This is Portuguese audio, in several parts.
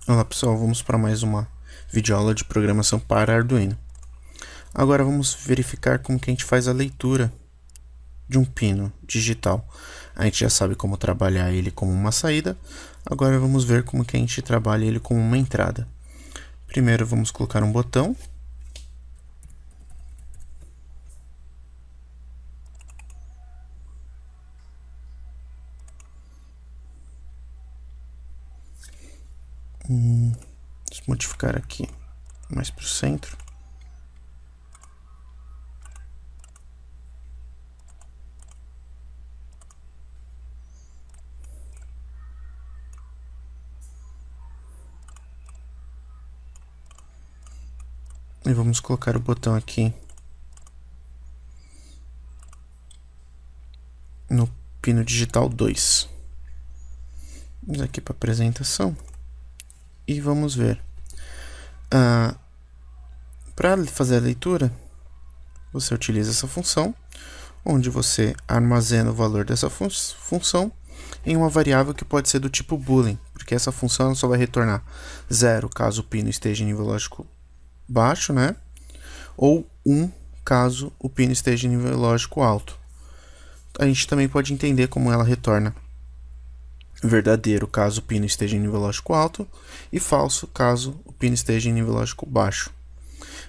Olá pessoal, vamos para mais uma videoaula de programação para Arduino. Agora vamos verificar como que a gente faz a leitura de um pino digital. A gente já sabe como trabalhar ele como uma saída, agora vamos ver como que a gente trabalha ele como uma entrada. Primeiro vamos colocar um botão. Vamos modificar aqui mais para o centro. E vamos colocar o botão aqui no pino digital 2. Vamos aqui para apresentação. E vamos ver. Para fazer a leitura, você utiliza essa função, onde você armazena o valor dessa função em uma variável que pode ser do tipo boolean, porque essa função só vai retornar 0 caso o pino esteja em nível lógico baixo, né? Ou 1 caso o pino esteja em nível lógico alto. A gente também pode entender como ela retorna verdadeiro caso o pino esteja em nível lógico alto e falso caso o pino esteja em nível lógico baixo.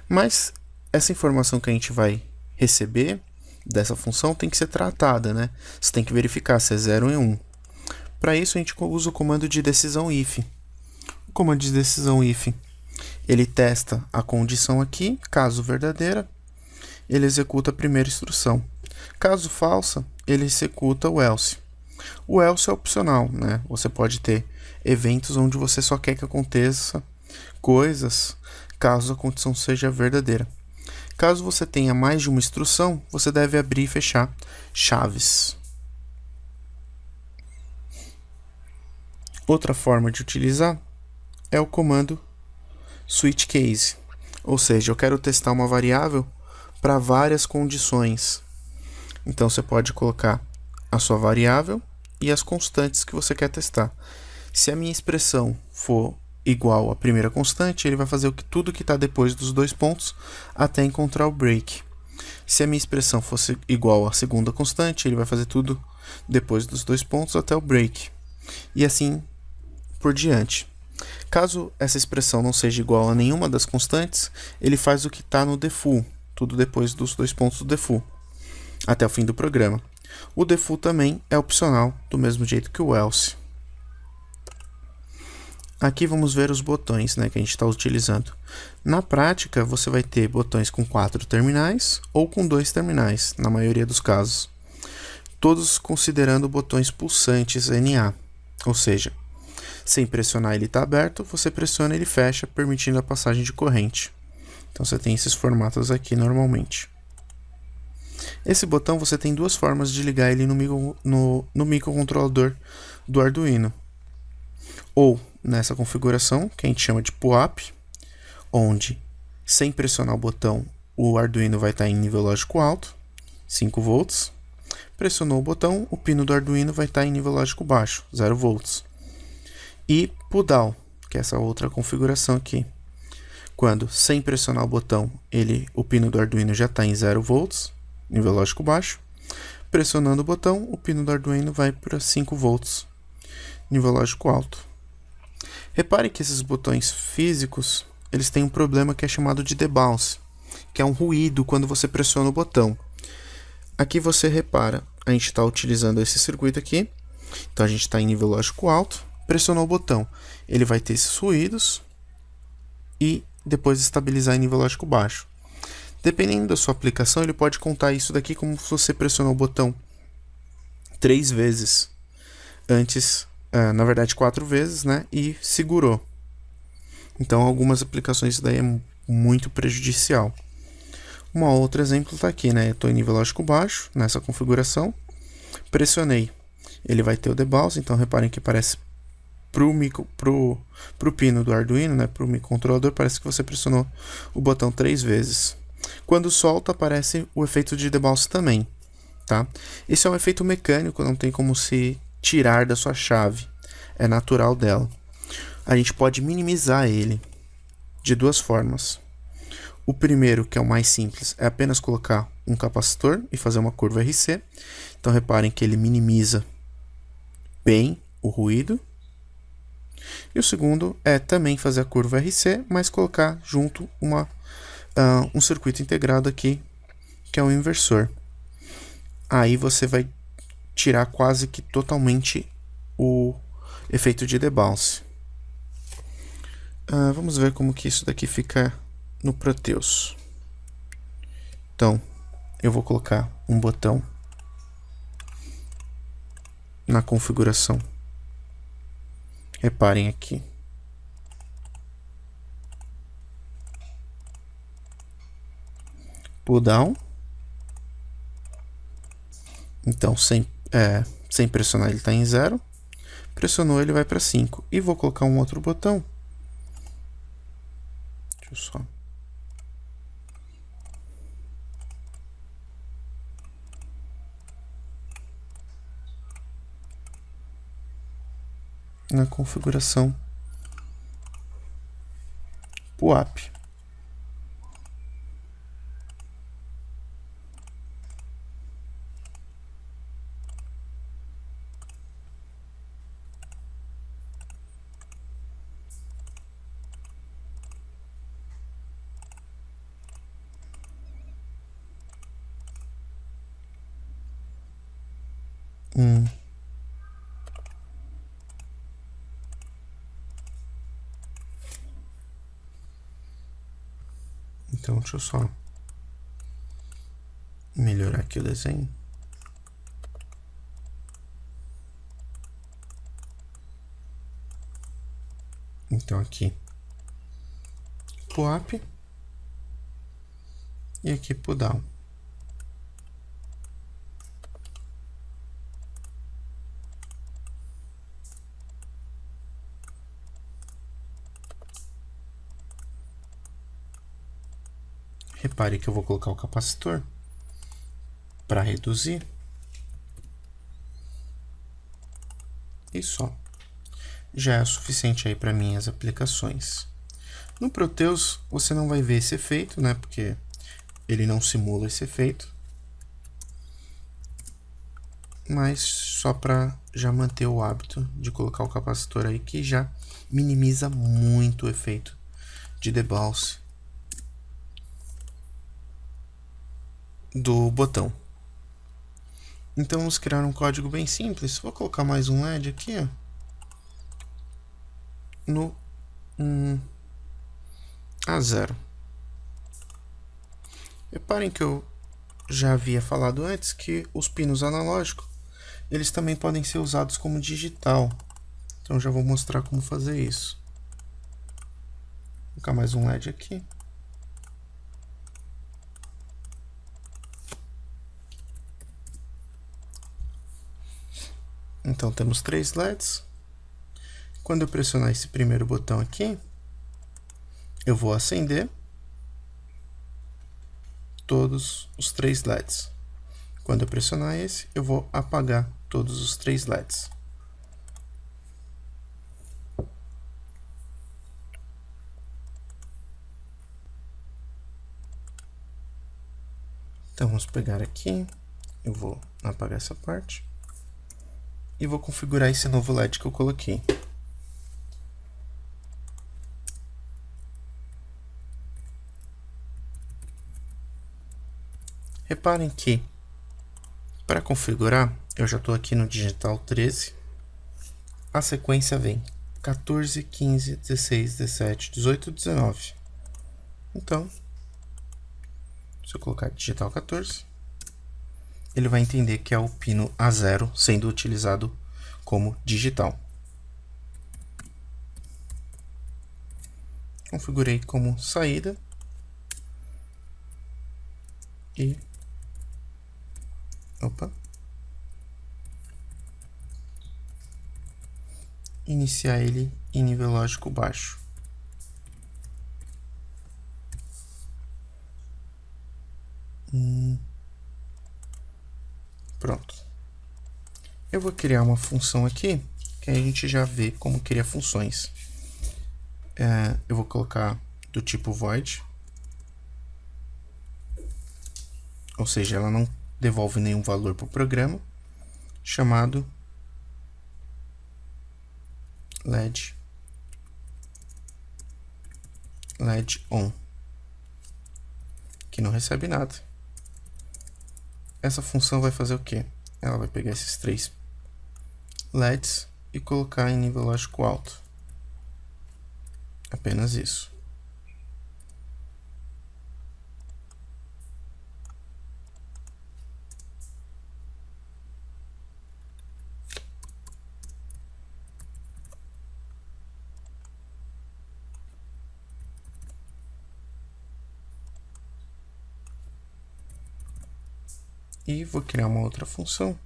Mas essa informação que a gente vai receber dessa função tem que ser tratada, né? Você tem que verificar se é 0 ou 1. Para isso a gente usa o comando de decisão if. O comando de decisão if, ele testa a condição aqui, caso verdadeira, ele executa a primeira instrução. Caso falsa, ele executa o else. O else é opcional, né? Você pode ter eventos onde você só quer que aconteça coisas caso a condição seja verdadeira. Caso você tenha mais de uma instrução, você deve abrir e fechar chaves. Outra forma de utilizar é o comando switch case, ou seja, eu quero testar uma variável para várias condições. Então você pode colocar a sua variável e as constantes que você quer testar. Se a minha expressão for igual à primeira constante, ele vai fazer tudo que está depois dos dois pontos até encontrar o break. Se a minha expressão fosse igual à segunda constante, ele vai fazer tudo depois dos dois pontos até o break. E assim por diante. Caso essa expressão não seja igual a nenhuma das constantes, ele faz o que está no default, tudo depois dos dois pontos do default, até o fim do programa. O default também é opcional, do mesmo jeito que o else. Aqui vamos ver os botões, né, que a gente está utilizando. Na prática, você vai ter botões com 4 terminais ou com 2 terminais, na maioria dos casos. Todos considerando botões pulsantes NA, ou seja, sem pressionar ele está aberto, você pressiona ele fecha, permitindo a passagem de corrente. Então você tem esses formatos aqui normalmente. Esse botão você tem duas formas de ligar ele no microcontrolador do Arduino. Ou nessa configuração, que a gente chama de PUAP, onde sem pressionar o botão, o Arduino vai estar em nível lógico alto, 5 volts. Pressionou o botão, o pino do Arduino vai estar em nível lógico baixo, 0 volts. E PUDOWN, que é essa outra configuração aqui. Quando sem pressionar o botão, o pino do Arduino já está em 0 volts, nível lógico baixo. Pressionando o botão, o pino do Arduino vai para 5 volts, nível lógico alto. Repare que esses botões físicos, eles têm um problema que é chamado de debounce, que é um ruído quando você pressiona o botão. Aqui você repara, a gente está utilizando esse circuito aqui, então a gente está em nível lógico alto, pressionou o botão, ele vai ter esses ruídos e depois estabilizar em nível lógico baixo. Dependendo da sua aplicação, ele pode contar isso daqui como se você pressionou o botão 3 vezes antes, na verdade 4 vezes, né, e segurou. Então, algumas aplicações isso daí é muito prejudicial. Um outro exemplo está aqui, né, eu estou em nível lógico baixo, nessa configuração, pressionei, ele vai ter o debounce, então reparem que parece pro pino do Arduino, né, pro microcontrolador, parece que você pressionou o botão 3 vezes. Quando solta, aparece o efeito de debounce também, tá? Esse é um efeito mecânico, não tem como se tirar da sua chave, é natural dela. A gente pode minimizar ele de duas formas. O primeiro, que é o mais simples, é apenas colocar um capacitor e fazer uma curva RC. Então reparem que ele minimiza bem o ruído. E o segundo é também fazer a curva RC, mas colocar junto um circuito integrado aqui, que é o inversor. Aí você vai tirar quase que totalmente o efeito de debounce. Vamos ver como que isso daqui fica no Proteus. Então, eu vou colocar um botão na configuração. Reparem aqui. Pull down. Então, sem pressionar, ele está em 0. Pressionou, ele vai para 5. E vou colocar um outro botão. Deixa eu só... na configuração PUAP. Então, deixa eu só melhorar aqui o desenho. Então, aqui, PUAP. E aqui, pull down. Repare que eu vou colocar o capacitor para reduzir. E só. Já é o suficiente aí para minhas aplicações. No Proteus você não vai ver esse efeito, né? Porque ele não simula esse efeito. Mas só para já manter o hábito de colocar o capacitor aí, que já minimiza muito o efeito de debounce do botão. Então vamos criar um código bem simples. Vou colocar mais um LED aqui, ó, no A0. Reparem que eu já havia falado antes que os pinos analógicos eles também podem ser usados como digital. Então já vou mostrar como fazer isso. Vou colocar mais um LED aqui. Então temos 3 LEDs. Quando eu pressionar esse primeiro botão aqui, eu vou acender todos os 3 LEDs. Quando eu pressionar esse, eu vou apagar todos os 3 LEDs. Então vamos pegar aqui, eu vou apagar essa parte e vou configurar esse novo LED que eu coloquei. Reparem que para configurar, eu já estou aqui no digital 13, a sequência vem 14, 15, 16, 17, 18, 19. Então, se eu colocar digital 14, ele vai entender que é o pino A0 sendo utilizado como digital. Configurei como saída e iniciar ele em nível lógico baixo. Pronto. Eu vou criar uma função aqui, que aí a gente já vê como criar funções. Eu vou colocar do tipo void, ou seja, ela não devolve nenhum valor para o programa, chamado LED on, que não recebe nada. Essa função vai fazer o quê? Ela vai pegar esses 3 LEDs e colocar em nível lógico alto. Apenas isso. E vou criar uma outra função,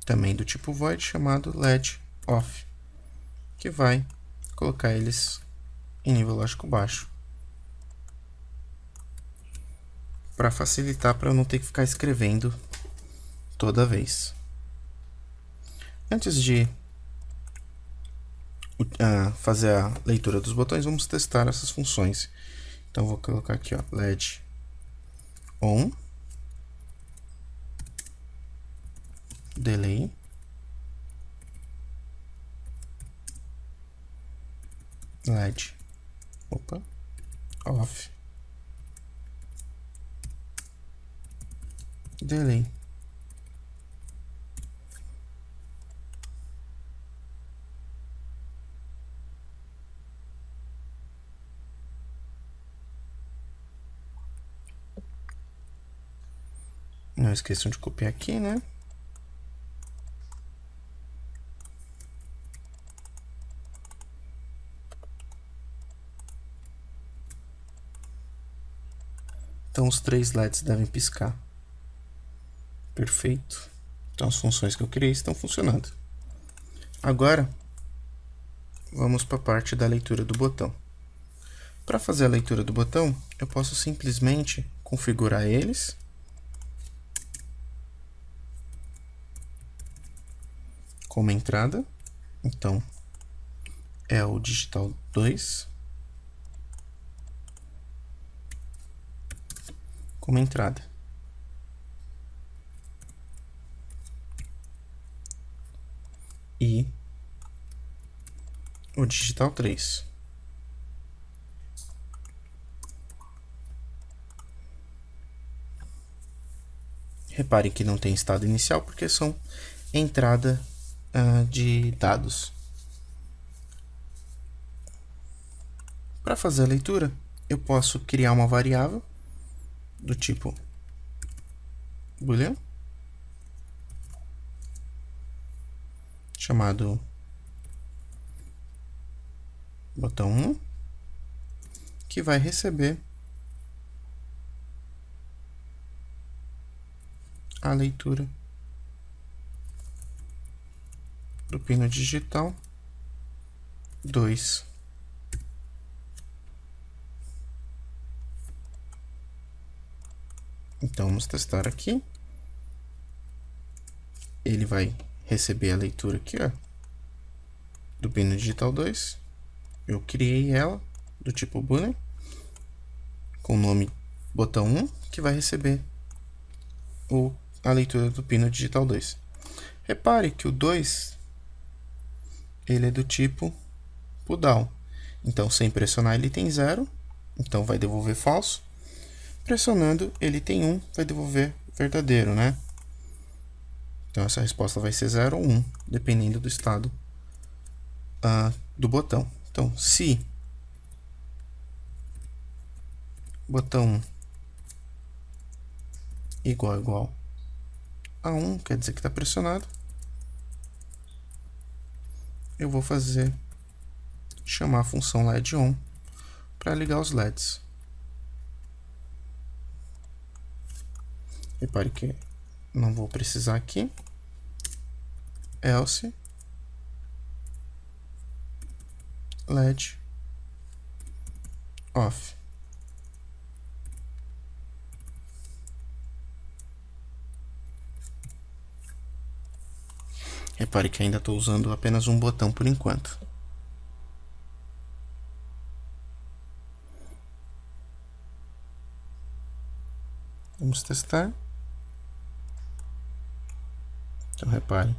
também do tipo void, chamado LED off, que vai colocar eles em nível lógico baixo, para facilitar, para eu não ter que ficar escrevendo toda vez. Antes de fazer a leitura dos botões, vamos testar essas funções. Então vou colocar aqui, ó, LED on, delay, LED off, delay. Não esqueçam de copiar aqui, né? Então os 3 LEDs devem piscar. Perfeito. Então as funções que eu criei estão funcionando. Agora, vamos para a parte da leitura do botão. Para fazer a leitura do botão, eu posso simplesmente configurar eles. Como entrada. Então, é o digital 2. Como entrada. E o digital 3. Reparem que não tem estado inicial porque são entrada de dados. Para fazer a leitura, eu posso criar uma variável do tipo boolean, chamado botão 1, que vai receber a leitura do pino digital 2. Então vamos testar aqui. Ele vai receber a leitura aqui, ó, do pino digital 2. Eu criei ela do tipo boolean com o nome botão 1, que vai receber a leitura do pino digital 2. Repare que o 2 ele é do tipo pull down. Então, sem pressionar, ele tem 0, então vai devolver falso. Pressionando, ele tem 1, vai devolver verdadeiro, né? Então, essa resposta vai ser 0 ou 1, dependendo do estado do botão. Então, se botão 1 igual a 1, quer dizer que está pressionado, eu vou chamar a função LED on para ligar os LEDs. Repare que não vou precisar aqui. else LED off. Repare que ainda estou usando apenas um botão por enquanto. Vamos testar. Então, repare.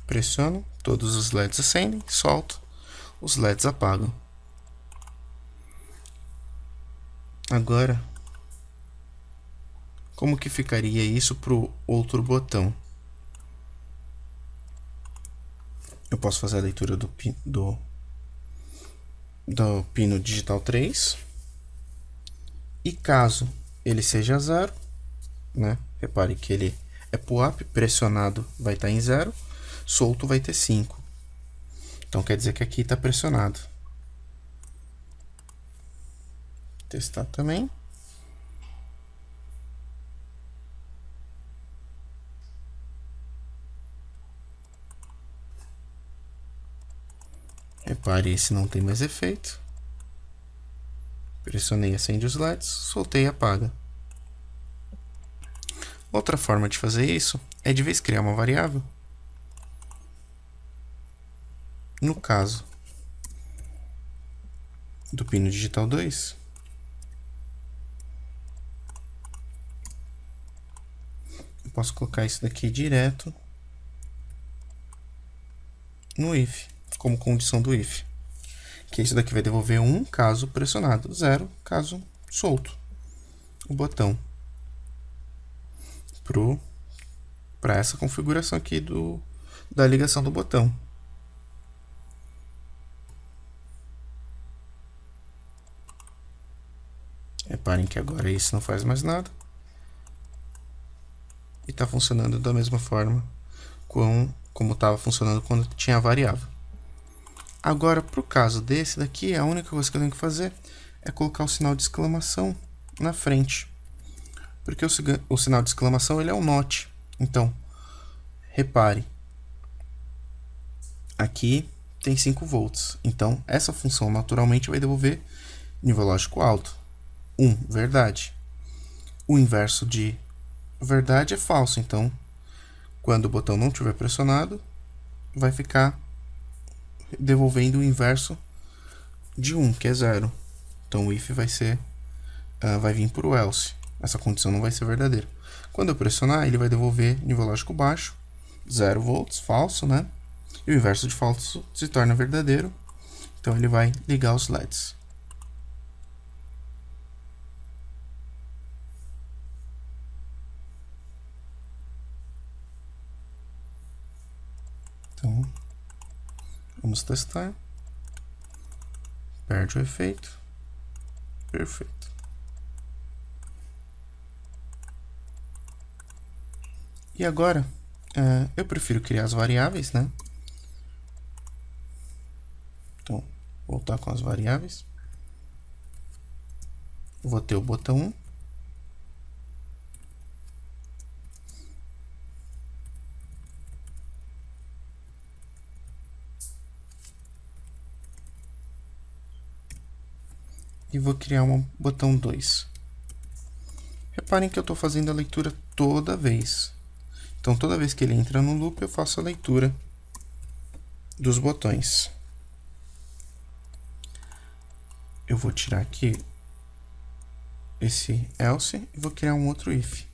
Pressiono, todos os LEDs acendem, solto, os LEDs apagam. Agora, como que ficaria isso para o outro botão? Eu posso fazer a leitura do pino digital 3. E caso ele seja 0, né? Repare que ele é pull-up, pressionado vai estar em 0, solto vai ter 5. Então quer dizer que aqui está pressionado. Testar também. Repare, esse não tem mais efeito. Pressionei, acende os LEDs, soltei e apaga. Outra forma de fazer isso é de vez criar uma variável. No caso do pino digital 2, eu posso colocar isso daqui direto no if, como condição do if. Que isso daqui vai devolver 1 caso pressionado, 0 caso solto o botão. Para essa configuração aqui da ligação do botão. Reparem que agora isso não faz mais nada. E está funcionando da mesma forma como estava funcionando quando tinha a variável. Agora, para o caso desse daqui, a única coisa que eu tenho que fazer é colocar o sinal de exclamação na frente. Porque o sinal de exclamação ele é um NOT. Então, repare, aqui tem 5 volts. Então, essa função naturalmente vai devolver nível lógico alto. 1, verdade. O inverso de verdade é falso. Então, quando o botão não estiver pressionado, vai ficar devolvendo o inverso de 1, que é 0. Então, o if vai vir para o else. Essa condição não vai ser verdadeira. Quando eu pressionar, ele vai devolver nível lógico baixo, 0 volts, falso, né? E o inverso de falso se torna verdadeiro. Então, ele vai ligar os LEDs. Então, vamos testar. Perde o efeito. Perfeito. E agora, eu prefiro criar as variáveis, né? Então, voltar com as variáveis. Vou ter o botão 1. E vou criar um botão 2. Reparem que eu estou fazendo a leitura toda vez. Então, toda vez que ele entra no loop, eu faço a leitura dos botões. Eu vou tirar aqui esse else e vou criar um outro if.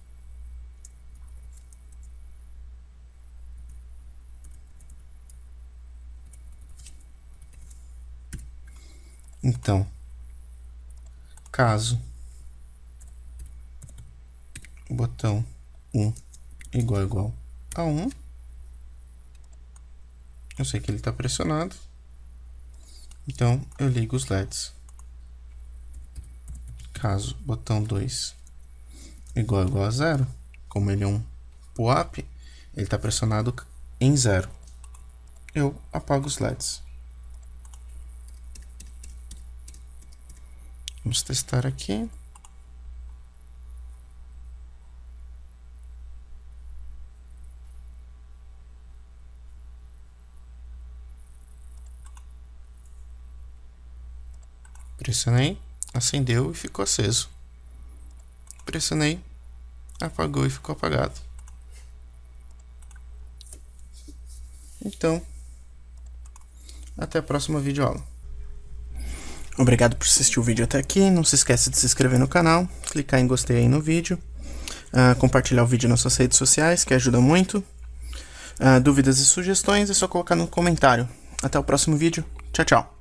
Então, caso o botão 1 igual a 1, eu sei que ele está pressionado, então eu ligo os LEDs. Caso botão 2 igual a 0, como ele é um pull-up, ele está pressionado em 0. Eu apago os LEDs. Vamos testar aqui. Pressionei, acendeu e ficou aceso. Pressionei, apagou e ficou apagado. Então, até a próxima videoaula. Obrigado por assistir o vídeo até aqui. Não se esqueça de se inscrever no canal, clicar em gostei aí no vídeo, compartilhar o vídeo nas suas redes sociais, que ajuda muito. Dúvidas e sugestões é só colocar no comentário. Até o próximo vídeo. Tchau, tchau.